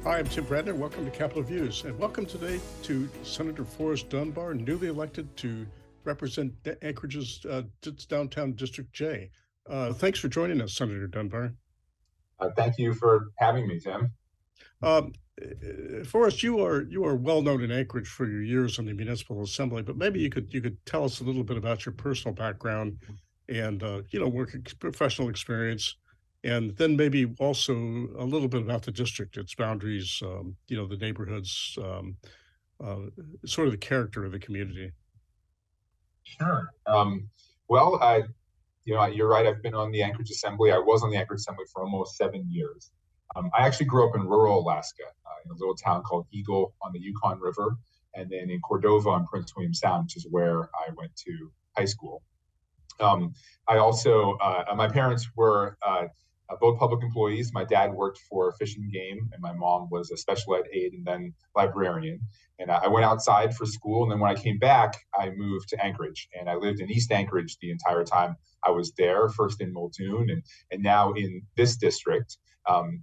Hi, I'm Tim Bradner. Welcome to Capitol Views, and welcome today to Senator Forrest Dunbar, newly elected to represent Anchorage's downtown District J. Thanks for joining us, Senator Dunbar. Thank you for having me, Tim. Um, Forrest, you are well known in Anchorage for your years on the Municipal Assembly, but maybe you could tell us a little bit about your personal background and professional experience, and then maybe also a little bit about the district, its boundaries, the neighborhoods, uh, sort of the character of the community. Sure. You're right. I've been on the Anchorage Assembly. I was on the Anchorage Assembly for almost 7 years. I actually grew up in rural Alaska, in a little town called Eagle on the Yukon River, and then in Cordova on Prince William Sound, which is where I went to high school. I also, my parents were both public employees. My dad worked for Fish and Game, and my mom was a special ed aide and then librarian. And I went outside for school, and then when I came back, I moved to Anchorage, and I lived in East Anchorage the entire time I was there. First in Muldoon, and now in this district,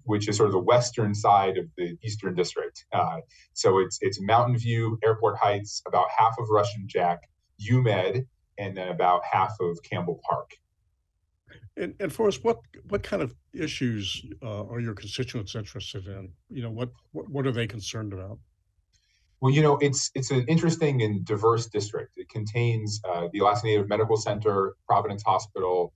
which is sort of the western side of the Eastern District. So it's Mountain View, Airport Heights, about half of Russian Jack, UMed, and then about half of Campbell Park. And Forrest, what kind of issues are your constituents interested in? What are they concerned about? Well, it's an interesting and diverse district. It contains the Alaska Native Medical Center, Providence Hospital,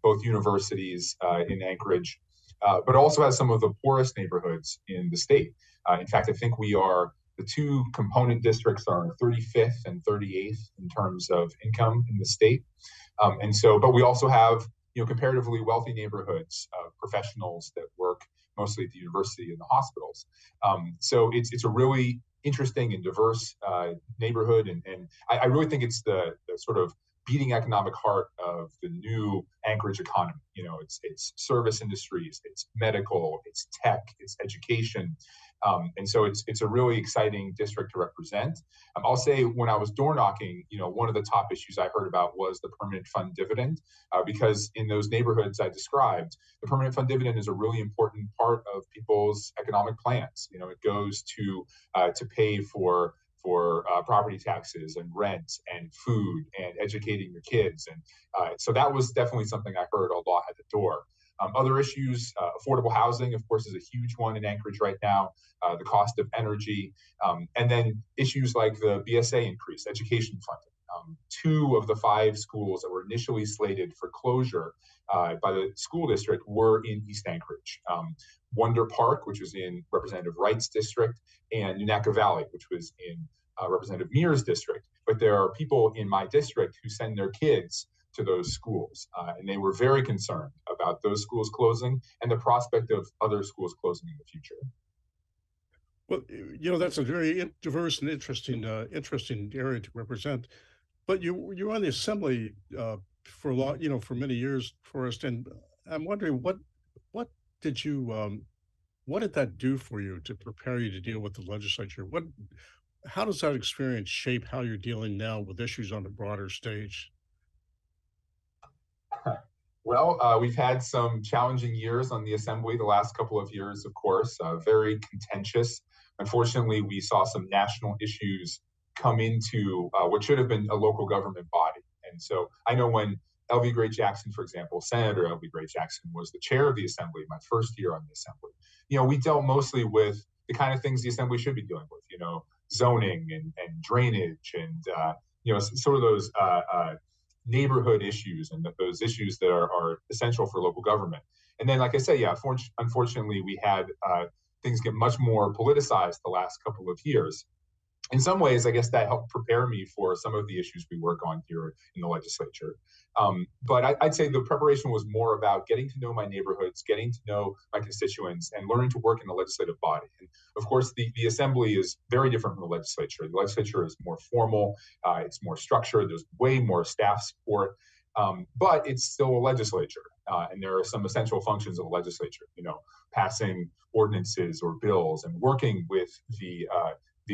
both universities in Anchorage, but also has some of the poorest neighborhoods in the state. In fact, I think the two component districts are 35th and 38th in terms of income in the state. But we also have comparatively wealthy neighborhoods of professionals that work mostly at the university and the hospitals. So it's a really interesting and diverse neighborhood, and I really think it's the sort of beating economic heart of the new Anchorage economy. It's service industries, it's medical, it's tech, it's education. And so it's a really exciting district to represent. I'll say when I was door knocking, one of the top issues I heard about was the permanent fund dividend, because in those neighborhoods I described, the permanent fund dividend is a really important part of people's economic plans. It goes to pay for property taxes and rent and food and educating your kids. And so that was definitely something I heard a lot at the door. Other issues, affordable housing, of course, is a huge one in Anchorage right now, the cost of energy, and then issues like the BSA increase, education funding. Two of the five schools that were initially slated for closure by the school district were in East Anchorage. Wonder Park, which was in Representative Wright's district, and Nunaka Valley, which was in Representative Mears' district. But there are people in my district who send their kids to those schools, and they were very concerned about those schools closing and the prospect of other schools closing in the future. Well, that's a very diverse and interesting area to represent. But you were on the assembly for a lot, for many years, Forrest, and I'm wondering what did what did that do for you to prepare you to deal with the legislature? How does that experience shape how you're dealing now with issues on the broader stage? Well, we've had some challenging years on the assembly the last couple of years, of course, very contentious. Unfortunately, we saw some national issues come into what should have been a local government body. And so I know when L.V. Gray Jackson, for example, Senator L.V. Gray Jackson was the chair of the assembly my first year on the assembly. We dealt mostly with the kind of things the assembly should be dealing with, zoning and drainage and, sort of those neighborhood issues and those issues that are essential for local government. And then, like I say, unfortunately, we had things get much more politicized the last couple of years. In some ways, I guess that helped prepare me for some of the issues we work on here in the legislature. But I'd say the preparation was more about getting to know my neighborhoods, getting to know my constituents, and learning to work in the legislative body. And of course, the assembly is very different from the legislature. The legislature is more formal, it's more structured, there's way more staff support, but it's still a legislature. And there are some essential functions of the legislature, passing ordinances or bills and working with the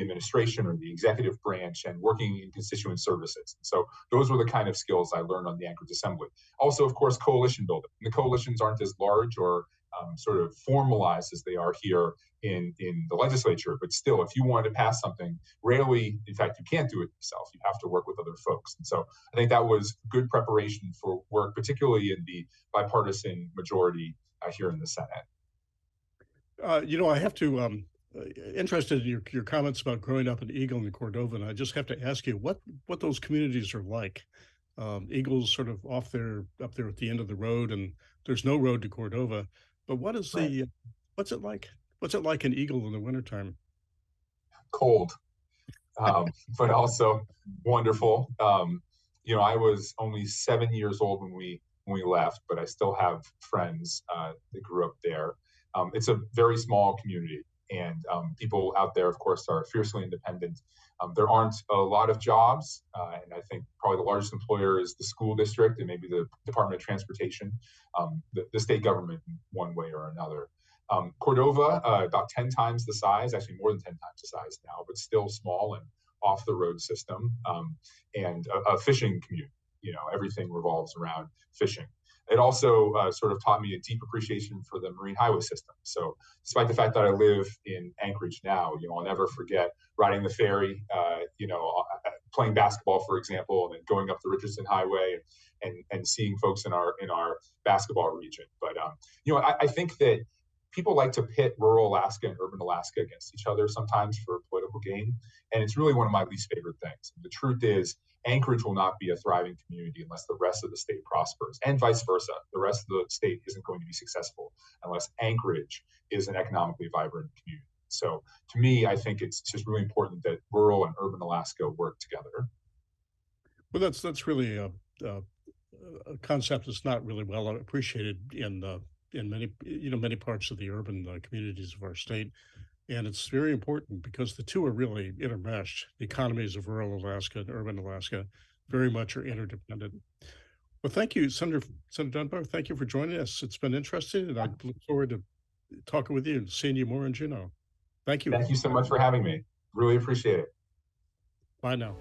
administration or the executive branch and working in constituent services. So those were the kind of skills I learned on the Anchorage Assembly. Also, of course, coalition building. And the coalitions aren't as large or sort of formalized as they are here in the legislature. But still, if you wanted to pass something, rarely, in fact, you can't do it yourself. You have to work with other folks. And so I think that was good preparation for work, particularly in the bipartisan majority here in the Senate. I have to interested in your comments about growing up in Eagle and Cordova, and I just have to ask you what those communities are like. Eagle's sort of off there, up there at the end of the road, and there's no road to Cordova. But Right. what's it like? What's it like in Eagle in the wintertime? Cold, but also wonderful. I was only 7 years old when we left, but I still have friends that grew up there. It's a very small community, and people out there, of course, are fiercely independent. There aren't a lot of jobs, and I think probably the largest employer is the school district and maybe the Department of Transportation, the state government in one way or another. Cordova, about 10 times the size, actually more than 10 times the size now, but still small and off the road system, and a fishing community. Everything revolves around fishing. It also sort of taught me a deep appreciation for the marine highway system. So, despite the fact that I live in Anchorage now, I'll never forget riding the ferry, playing basketball, for example, and then going up the Richardson Highway and seeing folks in our basketball region. But I think that people like to pit rural Alaska and urban Alaska against each other sometimes for political gain. And it's really one of my least favorite things. The truth is, Anchorage will not be a thriving community unless the rest of the state prospers, and vice versa. The rest of the state isn't going to be successful unless Anchorage is an economically vibrant community. So, to me, I think it's just really important that rural and urban Alaska work together. Well, that's really a, a concept that's not really well appreciated in many parts of the urban communities of our state. And it's very important because the two are really intermeshed. The economies of rural Alaska and urban Alaska very much are interdependent. Well, thank you, Senator Dunbar. Thank you for joining us. It's been interesting, and I look forward to talking with you and seeing you more in Juneau. Thank you. Thank you so much for having me. Really appreciate it. Bye now.